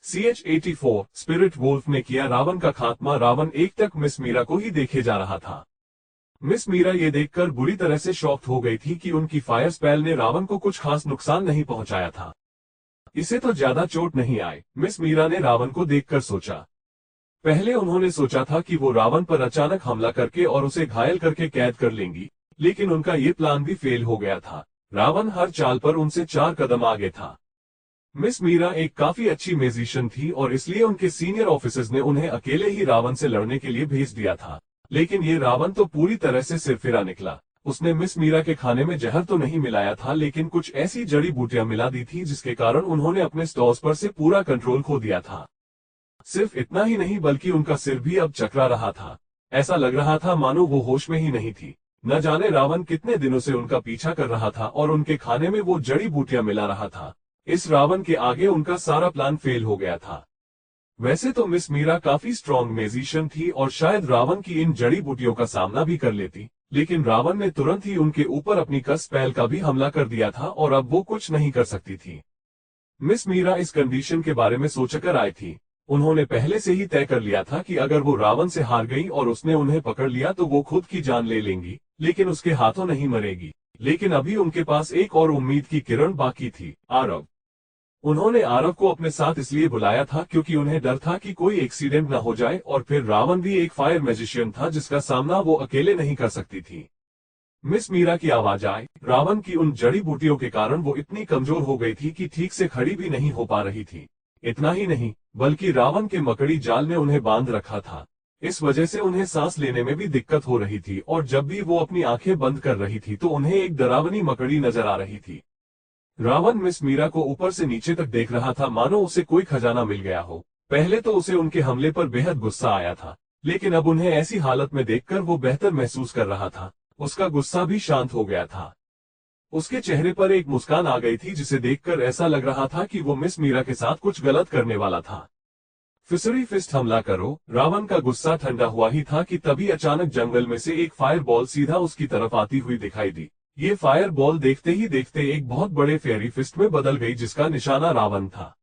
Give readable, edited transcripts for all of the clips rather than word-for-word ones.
CH-84 spirit wolf ने किया रावण का खात्मा। रावण एक तक मिस मीरा को ही देखे जा रहा था। मिस मीरा ये देखकर बुरी तरह से शॉक्ड हो गई थी कि उनकी फायर स्पेल ने रावण को कुछ खास नुकसान नहीं पहुंचाया था। इसे तो ज्यादा चोट नहीं आई, मिस मीरा ने रावण को देखकर सोचा। पहले उन्होंने सोचा था कि वो रावण पर अचानक हमला करके और उसे घायल करके कैद कर लेंगी, लेकिन उनका ये प्लान भी फेल हो गया था। रावण हर चाल पर उनसे 4 कदम आगे था। मिस मीरा एक काफी अच्छी म्यूजिशियन थी और इसलिए उनके सीनियर ऑफिसर्स ने उन्हें अकेले ही रावण से लड़ने के लिए भेज दिया था। लेकिन ये रावण तो पूरी तरह से सिरफिरा निकला। उसने मिस मीरा के खाने में जहर तो नहीं मिलाया था, लेकिन कुछ ऐसी जड़ी बूटियां मिला दी थी जिसके कारण उन्होंने अपने स्टॉर्स पर से पूरा कंट्रोल खो दिया था। सिर्फ इतना ही नहीं बल्कि उनका सिर भी अब चकरा रहा था। ऐसा लग रहा था मानो वो होश में ही नहीं थी। न जाने रावण कितने दिनों से उनका पीछा कर रहा था और उनके खाने में वो जड़ी बूटियां मिला रहा था। इस रावण के आगे उनका सारा प्लान फेल हो गया था। वैसे तो मिस मीरा काफी स्ट्रॉन्ग म्यूजिशियन थी और शायद रावण की इन जड़ी बूटियों का सामना भी कर लेती, लेकिन रावण ने तुरंत ही उनके ऊपर अपनी कस स्पेल का भी हमला कर दिया था और अब वो कुछ नहीं कर सकती थी। मिस मीरा इस कंडीशन के बारे में सोचकर आई थी। उन्होंने पहले से ही तय कर लिया था कि अगर वो रावण से हार गई और उसने उन्हें पकड़ लिया तो वो खुद की जान ले लेंगी, लेकिन उसके हाथों नहीं मरेगी। लेकिन अभी उनके पास एक और उम्मीद की किरण बाकी थी, आरव। उन्होंने आरव को अपने साथ इसलिए बुलाया था क्योंकि उन्हें डर था कि कोई एक्सीडेंट न हो जाए, और फिर रावण भी एक फायर मैजिशियन था जिसका सामना वो अकेले नहीं कर सकती थी। मिस मीरा की आवाज आई। रावण की उन जड़ी बूटियों के कारण वो इतनी कमजोर हो गई थी कि ठीक से खड़ी भी नहीं हो पा रही थी। इतना ही नहीं बल्कि रावण के मकड़ी जाल ने उन्हें बांध रखा था। इस वजह से उन्हें सांस लेने में भी दिक्कत हो रही थी और जब भी वो अपनी आंखें बंद कर रही थी तो उन्हें एक डरावनी मकड़ी नजर आ रही थी। रावण मिस मीरा को ऊपर से नीचे तक देख रहा था मानो उसे कोई खजाना मिल गया हो। पहले तो उसे उनके हमले पर बेहद गुस्सा आया था, लेकिन अब उन्हें ऐसी हालत में देखकर वो बेहतर महसूस कर रहा था। उसका गुस्सा भी शांत हो गया था। उसके चेहरे पर एक मुस्कान आ गई थी जिसे देखकर ऐसा लग रहा था कि वो मिस मीरा के साथ कुछ गलत करने वाला था। फिसरी फिस्ट हमला करो। रावण का गुस्सा ठंडा हुआ ही था कि तभी अचानक जंगल में से एक फायर बॉल सीधा उसकी तरफ आती हुई दिखाई दी। ये फायर बॉल देखते ही देखते एक बहुत बड़े फेयरी फिस्ट में बदल गई जिसका निशाना रावण था।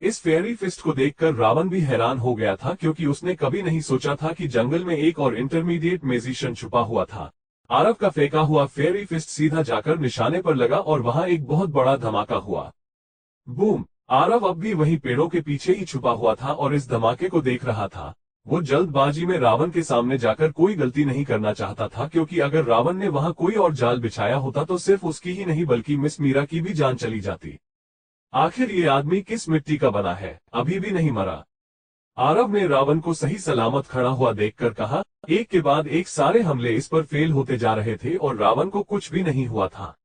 इस फेयरी फिस्ट को देखकर रावण भी हैरान हो गया था क्योंकि उसने कभी नहीं सोचा था कि जंगल में एक और इंटरमीडिएट म्यूजिशियन छुपा हुआ था। आरव का फेंका हुआ फेयरी फिस्ट सीधा जाकर निशाने पर लगा और वहां एक बहुत बड़ा धमाका हुआ। बूम! आरव अब भी वहीं पेड़ों के पीछे ही छुपा हुआ था और इस धमाके को देख रहा था। वो जल्दबाजी में रावण के सामने जाकर कोई गलती नहीं करना चाहता था, क्योंकि अगर रावण ने वहां कोई और जाल बिछाया होता तो सिर्फ उसकी ही नहीं बल्कि मिस मीरा की भी जान चली जाती। आखिर ये आदमी किस मिट्टी का बना है, अभी भी नहीं मरा। आरव ने रावण को सही सलामत खड़ा हुआ देखकर कहा। एक के बाद एक सारे हमले इस पर फेल होते जा रहे थे और रावण को कुछ भी नहीं हुआ था।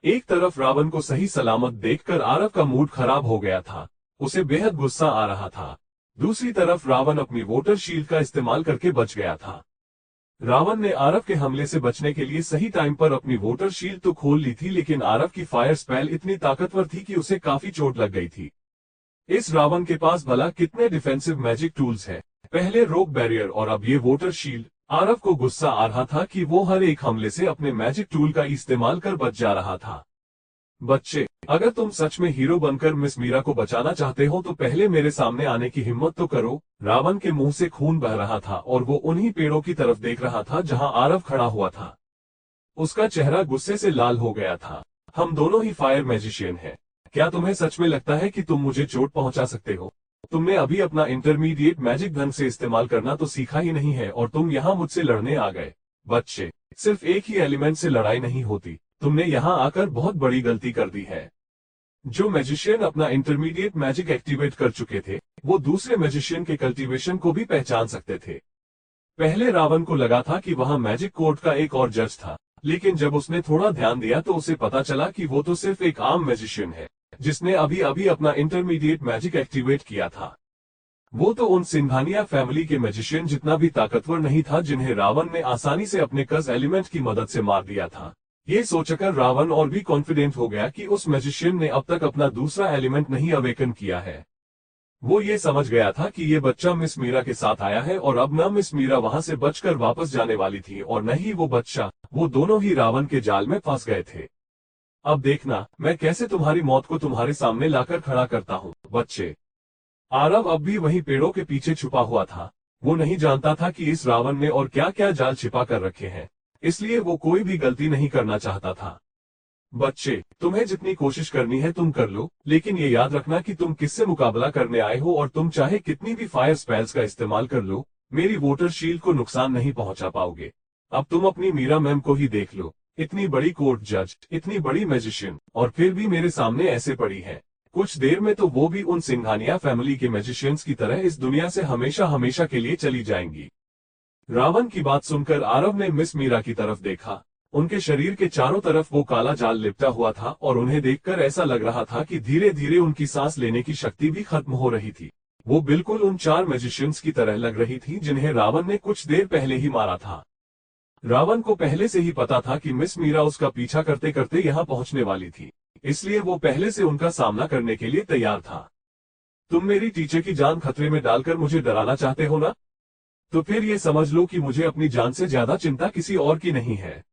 एक तरफ रावण को सही सलामत देखकर आरव का मूड खराब हो गया था, उसे बेहद गुस्सा आ रहा था। दूसरी तरफ रावण अपनी वोटर शील्ड का इस्तेमाल करके बच गया था। रावण ने आरव के हमले से बचने के लिए सही टाइम पर अपनी वोटर शील्ड तो खोल ली थी, लेकिन आरव की फायर स्पेल इतनी ताकतवर थी कि उसे काफी चोट लग गई थी। इस रावण के पास भला कितने डिफेंसिव मैजिक टूल्स हैं, पहले रोक बैरियर और अब ये वोटर शील्ड। आरव को गुस्सा आ रहा था कि वो हर एक हमले से अपने मैजिक टूल का इस्तेमाल कर बच जा रहा था। बच्चे, अगर तुम सच में हीरो बनकर मिस मीरा को बचाना चाहते हो तो पहले मेरे सामने आने की हिम्मत तो करो। रावण के मुंह से खून बह रहा था और वो उन्हीं पेड़ों की तरफ देख रहा था जहां आरव खड़ा हुआ था। उसका चेहरा गुस्से से लाल हो गया था। हम दोनों ही फायर मैजिशियन हैं। क्या तुम्हें सच में लगता है कि तुम मुझे चोट पहुंचा सकते हो? तुमने अभी अपना इंटरमीडिएट मैजिक ढंग से इस्तेमाल करना तो सीखा ही नहीं है और तुम यहाँ मुझसे लड़ने आ गए। बच्चे, सिर्फ एक ही एलिमेंट से लड़ाई नहीं होती। तुमने यहाँ आकर बहुत बड़ी गलती कर दी है। जो मैजिशियन अपना इंटरमीडिएट मैजिक एक्टिवेट कर चुके थे वो दूसरे मैजिशियन के कल्टीवेशन को भी पहचान सकते थे। पहले रावण को लगा था कि वहां मैजिक कोर्ट का एक और जज था, लेकिन जब उसने थोड़ा ध्यान दिया तो उसे पता चला कि वो तो सिर्फ एक आम मैजिशियन है जिसने अभी अभी अपना इंटरमीडिएट मैजिक एक्टिवेट किया था। वो तो उन सिंघानिया फैमिली के मैजिशियन जितना भी ताकतवर नहीं था जिन्हें रावण ने आसानी से अपने कस एलिमेंट की मदद से मार दिया था। ये सोचकर रावण और भी कॉन्फिडेंट हो गया कि उस मैजिशियन ने अब तक अपना दूसरा एलिमेंट नहीं अवेकन किया है। वो ये समझ गया था कि ये बच्चा मिस मीरा के साथ आया है और अब न मिस मीरा वहां से बचकर वापस जाने वाली थी और न ही वो बच्चा। वो दोनों ही रावण के जाल में फंस गए थे। अब देखना मैं कैसे तुम्हारी मौत को तुम्हारे सामने लाकर खड़ा करता हूँ। बच्चे, आरव अब भी वहीं पेड़ों के पीछे छुपा हुआ था। वो नहीं जानता था कि इस रावण ने और क्या क्या जाल छिपा कर रखे हैं, इसलिए वो कोई भी गलती नहीं करना चाहता था। बच्चे, तुम्हें जितनी कोशिश करनी है तुम कर लो, लेकिन ये याद रखना कि तुम किससे मुकाबला करने आए हो, और तुम चाहे कितनी भी फायर स्पेल्स का इस्तेमाल कर लो, मेरी वोटर शील्ड को नुकसान नहीं पहुंचा पाओगे। अब तुम अपनी मीरा मैम को ही देख लो, इतनी बड़ी कोर्ट जज, इतनी बड़ी मैजिशियन, और फिर भी मेरे सामने ऐसे पड़ी है। कुछ देर में तो वो भी उन सिंघानिया फैमिली के मैजिशियंस की तरह इस दुनिया से हमेशा हमेशा के लिए चली जाएंगी। रावण की बात सुनकर आरव ने मिस मीरा की तरफ देखा। उनके शरीर के चारों तरफ वो काला जाल लिपटा हुआ था और उन्हें देखकर ऐसा लग रहा था कि धीरे धीरे उनकी सांस लेने की शक्ति भी खत्म हो रही थी। वो बिल्कुल उन 4 मैजिशियंस की तरह लग रही थी जिन्हें रावण ने कुछ देर पहले ही मारा था। रावण को पहले से ही पता था कि मिस मीरा उसका पीछा करते करते यहाँ पहुंचने वाली थी, इसलिए वो पहले से उनका सामना करने के लिए तैयार था। तुम मेरी टीचर की जान खतरे में डालकर मुझे डराना चाहते हो ना? तो फिर ये समझ लो कि मुझे अपनी जान से ज्यादा चिंता किसी और की नहीं है।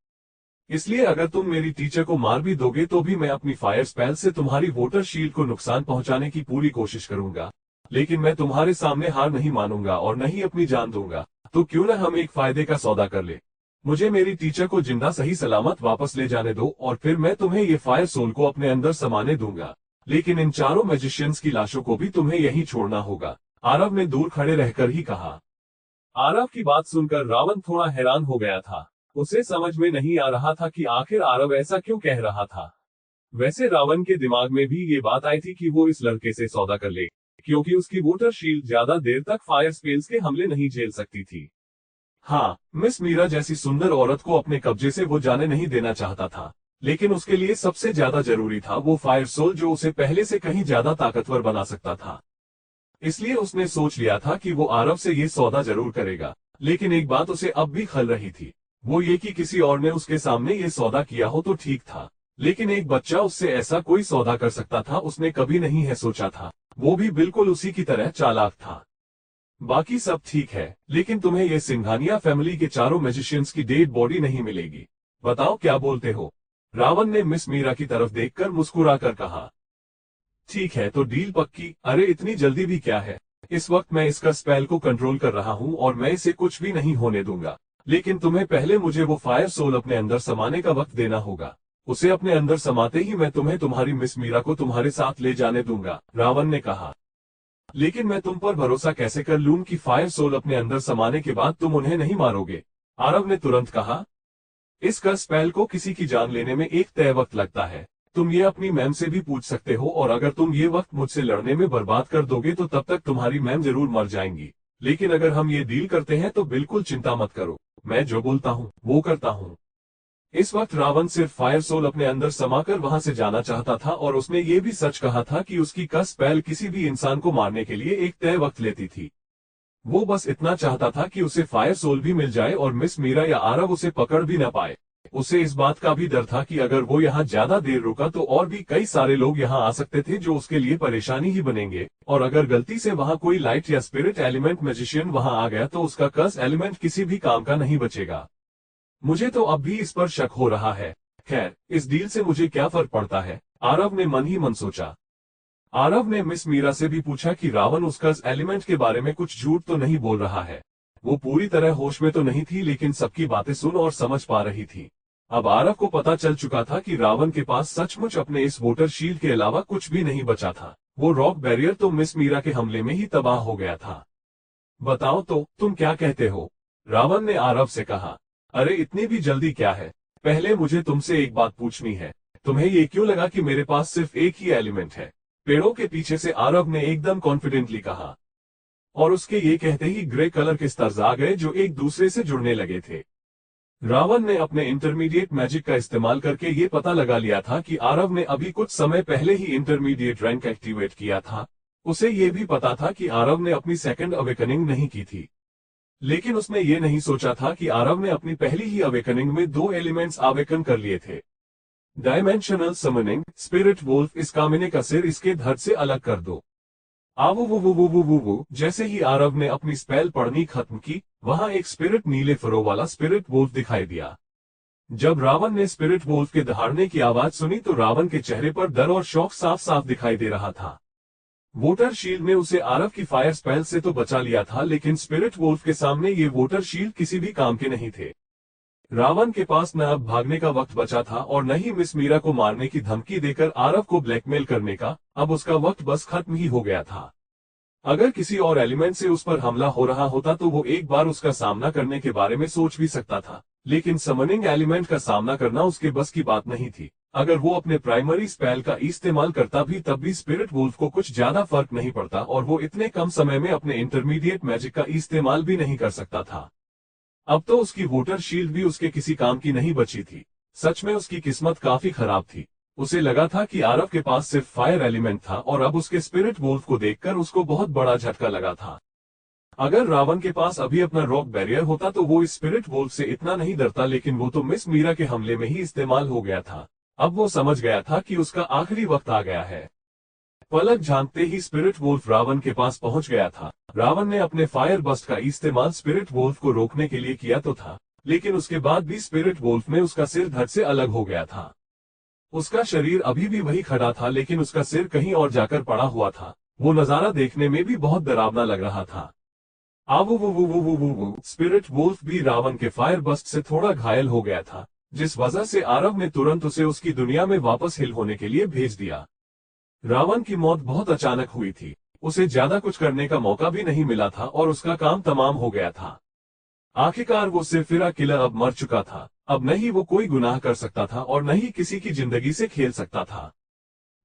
इसलिए अगर तुम मेरी टीचर को मार भी दोगे तो भी मैं अपनी फायर स्पेल से तुम्हारी वोटर शील्ड को नुकसान पहुंचाने की पूरी कोशिश करूंगा, लेकिन मैं तुम्हारे सामने हार नहीं मानूंगा और न ही अपनी जान दूंगा। तो क्यों न हम एक फायदे का सौदा कर ले। मुझे मेरी टीचर को जिंदा सही सलामत वापस ले जाने दो और फिर मैं तुम्हें ये फायर सोल को अपने अंदर समाने दूंगा, लेकिन इन चारों मैजिशियंस की लाशों को भी तुम्हें यहीं छोड़ना होगा, आरव ने दूर खड़े रहकर ही कहा। आरव की बात सुनकर रावण थोड़ा हैरान हो गया था। उसे समझ में नहीं आ रहा था कि आखिर आरव ऐसा क्यों कह रहा था। वैसे रावण के दिमाग में भी ये बात आई थी कि वो इस लड़के से सौदा कर ले, क्योंकि उसकी वोटर शील्ड ज्यादा देर तक फायर स्पेल्स के हमले नहीं झेल सकती थी। हाँ, मिस मीरा जैसी सुंदर औरत को अपने कब्जे से वो जाने नहीं देना चाहता था, लेकिन उसके लिए सबसे ज्यादा जरूरी था वो फायर सोल जो उसे पहले से कहीं ज्यादा ताकतवर बना सकता था। इसलिए उसने सोच लिया था कि वो आरव से ये सौदा जरूर करेगा, लेकिन एक बात उसे अब भी खल रही थी, वो ये कि किसी और ने उसके सामने ये सौदा किया हो तो ठीक था, लेकिन एक बच्चा उससे ऐसा कोई सौदा कर सकता था उसने कभी नहीं है सोचा था। वो भी बिल्कुल उसी की तरह चालाक था। बाकी सब ठीक है, लेकिन तुम्हें ये सिंघानिया फैमिली के चारों मैजिशियंस की डेड बॉडी नहीं मिलेगी। बताओ क्या बोलते हो? रावण ने मिस मीरा की तरफ देखकर मुस्कुराकर कहा। ठीक है, तो डील पक्की। अरे इतनी जल्दी भी क्या है, इस वक्त मैं इसका स्पेल को कंट्रोल कर रहा हूँ और मैं इसे कुछ भी नहीं होने दूंगा, लेकिन तुम्हें पहले मुझे वो फायर सोल अपने अंदर समाने का वक्त देना होगा। उसे अपने अंदर समाते ही मैं तुम्हें तुम्हारी मिस मीरा को तुम्हारे साथ ले जाने दूंगा, रावण ने कहा। लेकिन मैं तुम पर भरोसा कैसे कर लूं कि फायर सोल अपने अंदर समाने के बाद तुम उन्हें नहीं मारोगे, आरव ने तुरंत कहा। इसका स्पेल को किसी की जान लेने में एक तय वक्त लगता है। तुम ये अपनी मैम से भी पूछ सकते हो, और अगर तुम ये वक्त मुझसे लड़ने में बर्बाद कर दोगे तो तब तक तुम्हारी मैम जरूर मर जाएंगी। लेकिन अगर हम ये डील करते हैं तो बिल्कुल चिंता मत करो, मैं जो बोलता हूँ वो करता हूँ। इस वक्त रावण सिर्फ फायर सोल अपने अंदर समाकर वहां से जाना चाहता था, और उसने ये भी सच कहा था कि उसकी का स्पेल किसी भी इंसान को मारने के लिए एक तय वक्त लेती थी। वो बस इतना चाहता था कि उसे फायर सोल भी मिल जाए और मिस मीरा या आरव उसे पकड़ भी न पाए। उसे इस बात का भी डर था कि अगर वो यहाँ ज्यादा देर रुका तो और भी कई सारे लोग यहाँ आ सकते थे जो उसके लिए परेशानी ही बनेंगे, और अगर गलती से वहाँ कोई लाइट या स्पिरिट एलिमेंट मैजिशियन वहाँ आ गया तो उसका कर्स एलिमेंट किसी भी काम का नहीं बचेगा। मुझे तो अब भी इस पर शक हो रहा है। खैर, इस डील से मुझे क्या फर्क पड़ता है, आरव ने मन ही मन सोचा। आरव ने मिस मीरा से भी पूछा कि रावण उसका एलिमेंट के बारे में कुछ झूठ तो नहीं बोल रहा है। वो पूरी तरह होश में तो नहीं थी, लेकिन सबकी बातें सुन और समझ पा रही थी। अब आरव को पता चल चुका था कि रावण के पास सचमुच अपने इस वोटर शील्ड के अलावा कुछ भी नहीं बचा था। वो रॉक बैरियर तो मिस मीरा के हमले में ही तबाह हो गया था। बताओ तो तुम क्या कहते हो, रावण ने आरव से कहा। अरे इतनी भी जल्दी क्या है, पहले मुझे तुमसे एक बात पूछनी है। तुम्हें ये क्यों लगा कि मेरे पास सिर्फ एक ही एलिमेंट है? पेड़ों के पीछे से आरव ने एकदम कॉन्फिडेंटली कहा, और उसके ये कहते ही ग्रे कलर के स्टार्स आ गए जो एक दूसरे से जुड़ने लगे थे। रावण ने अपने इंटरमीडिएट मैजिक का इस्तेमाल करके ये पता लगा लिया था कि आरव ने अभी कुछ समय पहले ही इंटरमीडिएट रैंक एक्टिवेट किया था। उसे ये भी पता था कि आरव ने अपनी सेकंड अवेकनिंग नहीं की थी, लेकिन उसने ये नहीं सोचा था कि आरव ने अपनी पहली ही अवेकनिंग में 2 एलिमेंट्स अवेकन कर लिए थे। डायमेंशनल समनिंग, स्पिरिट वोल्फ, इस कामिने का सिर इसके धड़ से अलग कर दो। आवो वो जैसे ही आरव ने अपनी स्पेल पढ़नी खत्म की, वहां एक स्पिरिट नीले फरों वाला स्पिरिट वोल्फ दिखाई दिया। जब रावण ने स्पिरिट वोल्फ के दहाड़ने की आवाज सुनी तो रावण के चेहरे पर डर और शौक साफ साफ दिखाई दे रहा था। वोटर शील्ड ने उसे आरव की फायर स्पेल से तो बचा लिया था, लेकिन स्पिरिट वोल्फ के सामने ये वोटर शील्ड किसी भी काम के नहीं थे। रावण के पास न अब भागने का वक्त बचा था और न ही मिस मीरा को मारने की धमकी देकर आरव को ब्लैकमेल करने का। अब उसका वक्त बस खत्म ही हो गया था। अगर किसी और एलिमेंट से उस पर हमला हो रहा होता तो वो एक बार उसका सामना करने के बारे में सोच भी सकता था, लेकिन समनिंग एलिमेंट का सामना करना उसके बस की बात नहीं थी। अगर वो अपने प्राइमरी स्पेल का इस्तेमाल करता भी तब भी स्पिरिट वुल्फ को कुछ ज्यादा फर्क नहीं पड़ता और वो इतने कम समय में अपने इंटरमीडिएट मैजिक का इस्तेमाल भी नहीं कर सकता था। अब तो उसकी वोटर शील्ड भी उसके किसी काम की नहीं बची थी। सच में उसकी किस्मत काफी खराब थी। उसे लगा था कि आरव के पास सिर्फ फायर एलिमेंट था और अब उसके स्पिरिट वुल्फ को देखकर उसको बहुत बड़ा झटका लगा था। अगर रावण के पास अभी अपना रॉक बैरियर होता तो वो इस स्पिरिट वुल्फ से इतना नहीं डरता, लेकिन वो तो मिस मीरा के हमले में ही इस्तेमाल हो गया था। अब वो समझ गया था कि उसका आखिरी वक्त आ गया है। पलक झांकते ही स्पिरिट वुल्फ रावण के पास पहुंच गया था। रावण ने अपने फायर बस्ट का इस्तेमाल स्पिरिट वुल्फ को रोकने के लिए किया तो था, लेकिन उसके बाद भी स्पिरिट वुल्फ में उसका सिर धड़ से अलग हो गया था। उसका शरीर अभी भी वही खड़ा था, लेकिन उसका सिर कहीं और जाकर पड़ा हुआ था। वो नजारा देखने में भी बहुत डरावना लग रहा था। आवो वो वो वो वो वो वो स्पिरिट वुल्फ भी रावण के फायर बस्ट से थोड़ा घायल हो गया था, जिस वजह से आरव ने तुरंत उसे उसकी दुनिया में वापस हिल होने के लिए भेज दिया। रावण की मौत बहुत अचानक हुई थी। उसे ज्यादा कुछ करने का मौका भी नहीं मिला था और उसका काम तमाम हो गया था। आखिरकार वो सिरफिरा किलर अब मर चुका था। अब न ही वो कोई गुनाह कर सकता था और न ही किसी की जिंदगी से खेल सकता था।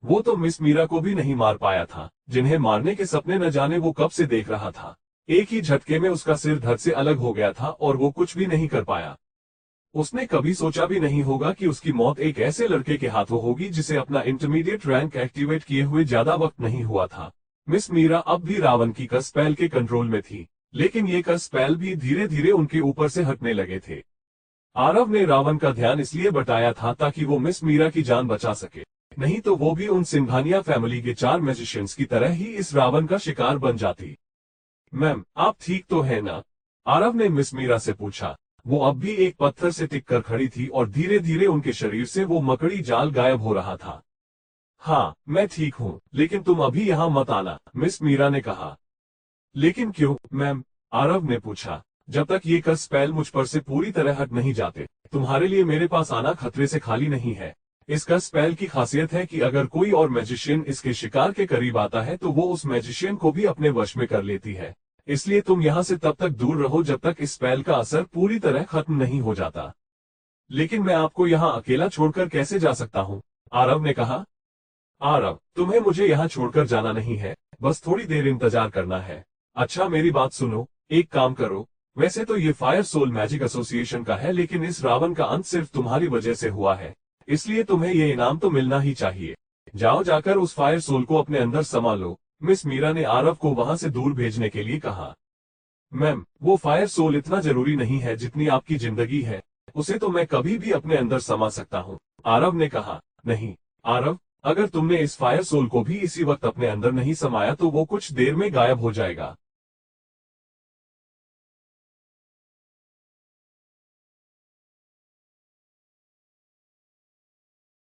वो तो मिस मीरा को भी नहीं मार पाया था, जिन्हें मारने के सपने न जाने वो कब से देख रहा था। एक ही झटके में उसका सिर धड़ से अलग हो गया था और वो कुछ भी नहीं कर पाया। उसने कभी सोचा भी नहीं होगा कि उसकी मौत एक ऐसे लड़के के हाथों होगी जिसे अपना इंटरमीडिएट रैंक एक्टिवेट किए हुए ज्यादा वक्त नहीं हुआ था। मिस मीरा अब भी रावण की कस स्पेल के कंट्रोल में थी, लेकिन ये कस स्पेल भी धीरे धीरे उनके ऊपर से हटने लगे थे। आरव ने रावण का ध्यान इसलिए बटाया था ताकि वो मिस मीरा की जान बचा सके, नहीं तो वो भी उन सिंघानिया फैमिली के 4 मैजिशियंस की तरह ही इस रावण का शिकार बन जाती। मैम, आप ठीक तो है ना? आरव ने मिस मीरा से पूछा। वो अब भी एक पत्थर से टिक कर खड़ी थी और धीरे धीरे उनके शरीर से वो मकड़ी जाल गायब हो रहा था। हाँ, मैं ठीक हूँ, लेकिन तुम अभी यहाँ मत आना, मिस मीरा ने कहा। लेकिन क्यों, मैम? आरव ने पूछा। जब तक ये कस स्पेल मुझ पर से पूरी तरह हट नहीं जाते, तुम्हारे लिए मेरे पास आना खतरे से खाली नहीं है। इस कस स्पेल की खासियत है कि अगर कोई और मैजिशियन इसके शिकार के करीब आता है तो वो उस मैजिशियन को भी अपने वश में कर लेती है। इसलिए तुम यहाँ से तब तक दूर रहो जब तक इस स्पेल का असर पूरी तरह खत्म नहीं हो जाता। लेकिन मैं आपको यहाँ अकेला छोड़कर कैसे जा सकता हूँ? आरव ने कहा। आरव, तुम्हें मुझे यहाँ छोड़कर जाना नहीं है, बस थोड़ी देर इंतजार करना है। अच्छा, मेरी बात सुनो, एक काम करो। वैसे तो ये फायर सोल मैजिक एसोसिएशन का है, लेकिन इस रावण का अंत सिर्फ तुम्हारी वजह से हुआ है, इसलिए तुम्हें ये इनाम तो मिलना ही चाहिए। जाओ, जाकर उस फायर सोल को अपने अंदर समा लो। मिस मीरा ने आरव को वहां से दूर भेजने के लिए कहा। मैम, वो फायर सोल इतना जरूरी नहीं है जितनी आपकी जिंदगी है। उसे तो मैं कभी भी अपने अंदर समा सकता हूँ, आरव ने कहा। नहीं आरव, अगर तुमने इस फायर सोल को भी इसी वक्त अपने अंदर नहीं समाया तो वो कुछ देर में गायब हो जाएगा।